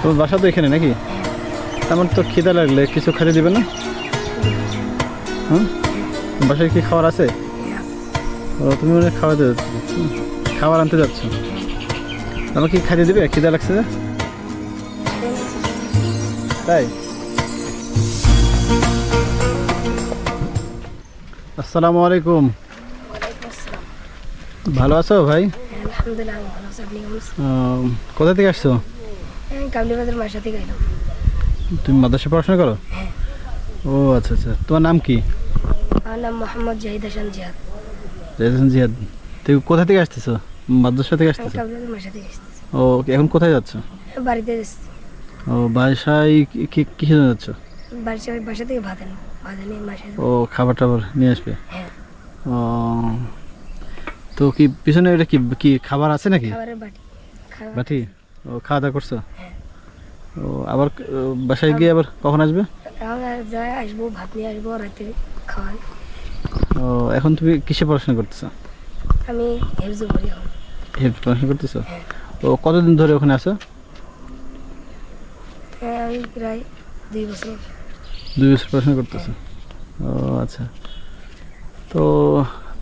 তোমার বাসা তো এখানে নাকি? তেমন তো খিদা লাগলে কিছু খেতে দিবে না? হ্যাঁ, বাসায় কি খাবার আছে? ও, তুমি মনে হয় খাওয়াতে যাচ্ছ, খাবার আনতে যাচ্ছ। আমাকে কি খাইতে দিবে? খিদা লাগছে যে তাই। আসসালামু আলাইকুম। ভালো আছো ভাই? কোথা থেকে আসছো? তুমি মাদ্রাসায় পড়াশোনা করো? ও আচ্ছা আচ্ছা, তোমার নাম কি? আমার নাম মোহাম্মদ জাহিদ হাসান জিয়াদ। জাহিদ হাসান জিয়াদ। তুমি কোথা থেকে আসতেছো? মাদ্রাসা থেকে আসতেছো? ও, এখন কোথায় যাচ্ছ? বাড়িতে যাচ্ছি। ও, বাসায় কিসে যাচ্ছ? বাসা থেকে ভাত নিয়ে মাসে। ও, খাবার টাবার নিয়ে আসবে? হ্যাঁ। ও, তো কি পিছনে এটা কি কি খাবার আছে নাকি? খাবারের বাটি। বাটি। ও, খাওয়া দাওয়া করছো? হ্যাঁ। ও, আবার বাসায় গিয়ে আবার কখন আসবে? যাই আসবো, ভাত নিয়ে আসবো, রাতে খাওয়াই। ও, এখন তুমি কিসে পড়াশোনা করতেছো? আমি হেফজ করি এখন। হেফজ পড়াশোনা করতেছো? হ্যাঁ। ও, কতদিন ধরে ওখানে আছো? আমি প্রায় 2 বছর। 2 বছর পড়াশোনা করতেছো? ও আচ্ছা। তো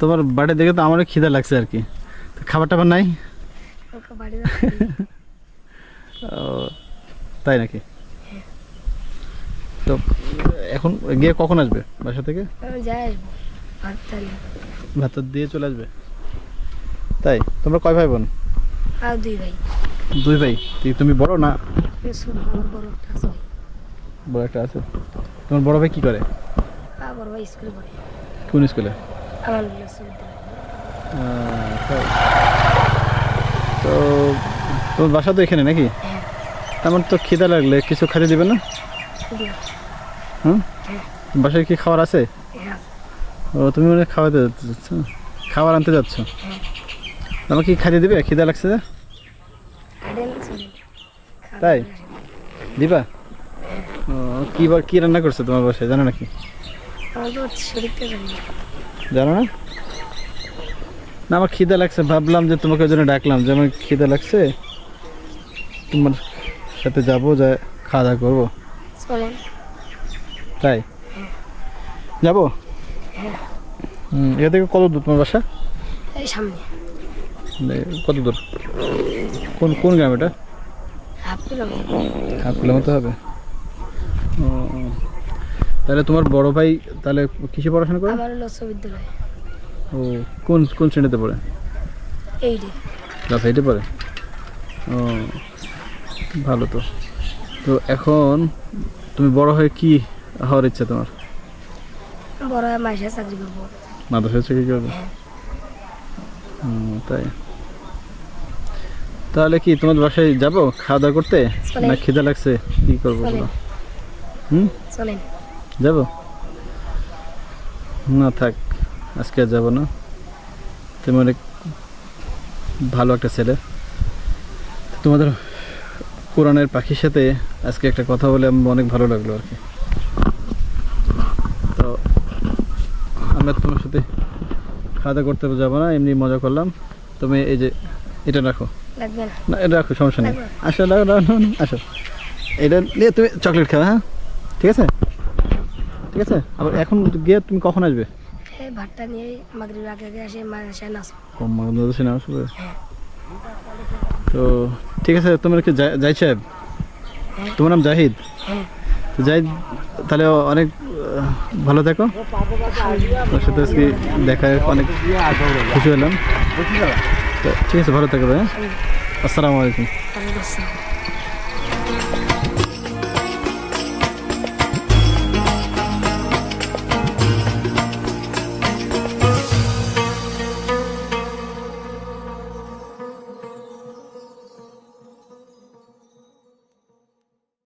তোমার বাড়ি দেখে তো আমারও খিদা লাগছে আর কি। তো খাবার টাবার নাই? ও, তাই নাকি? তো এখন গিয়ে কখন আসবে বাসা থেকে? যাই আসবো, ভাত দিয়ে চলে আসবে? তাই। তোমরা কয় ভাই বোন? আর 2 ভাই। 2 ভাই। তুমি বড় না? বড় একটা আছে। বড় একটা আছে। তোমার বড় ভাই কি করে? বড় ভাই স্কুলে পড়ে। কোন স্কুলে? আমার তাই। তো তোমার বাসা তো এখানে নাকি? তেমন তো খিদা লাগলে কিছু খেতে দিবে না? হুম, বাসায় কি খাবার আছে? ও, তুমি মনে হয় খাওয়াতে যাচ্ছ, খাবার আনতে যাচ্ছ। আমাকে কি খাইতে দিবে? খিদা লাগছে যে তাই। দিবা? ও, কি রান্না করছে তোমার বাসায় জানো নাকি? জানো না? না, আমার খিদা লাগছে, ভাবলাম যে তোমাকে ওই জন্য ডাকলাম যে আমার খিদা লাগছে, তোমার সাথে যাবো, যা খাওয়া দাওয়া করবো। তাই যাবো? এখান থেকে কত দূর তোমার বাসা? সামনে। কত দূর? কোন কোন গ্রাম এটা? হাফ কিলোমিটার হবে। ও, তাহলে তোমার বড় ভাই তাহলে কিসে পড়াশোনা করে? আমার হলো বিশ্ববিদ্যালয়। ও, কোন কোন শ্রেণীতে পড়ে? 8 ক্লাস 8-এ পড়ে? ও, ভালো তো। তো এখন তুমি বড় হয়ে কি হওয়ার ইচ্ছা তোমার? বড় হয়ে মাসে চাকরি করবো। মাদ্রাসায় চাকরি করবে? তাই। তাহলে কি তোমাদের বাসায় যাবো খাওয়া দাওয়া করতে, না খিদা লাগছে কি করবো বলো? চলেন। যাবো? না থাক, আজকে আর যাবো না। তুমি অনেক ভালো একটা ছেলে। তোমাদের কোরআনের পাখির সাথে আজকে একটা কথা বলে আমার অনেক ভালো লাগলো আর কি। তো আমরা তোমার সাথে খাওয়া দাওয়া করতে যাবো না, এমনি মজা করলাম। তুমি এই যে এটা রাখো। না, এটা রাখো, সমস্যা নেই। আসো, আসো, এটা নিয়ে তুমি চকলেট খাও। হ্যাঁ, ঠিক আছে, ঠিক আছে। আবার এখন গিয়ে তুমি কখন আসবে? ভাতটা নিয়ে মাগরিবের আগে আসে মাদ্রাসায় নাসবো। ও, মাদ্রাসায় আসবে। তো ঠিক আছে, তোমার কি জাহিদ সাহেব? তোমার নাম জাহিদ? তো জাহিদ, তাহলে অনেক ভালো থাকো। তোর সাথে আজকে দেখা অনেক খুশি হলাম। তো ঠিক আছে, ভালো থাকো ভাই। আসসালামু আলাইকুম।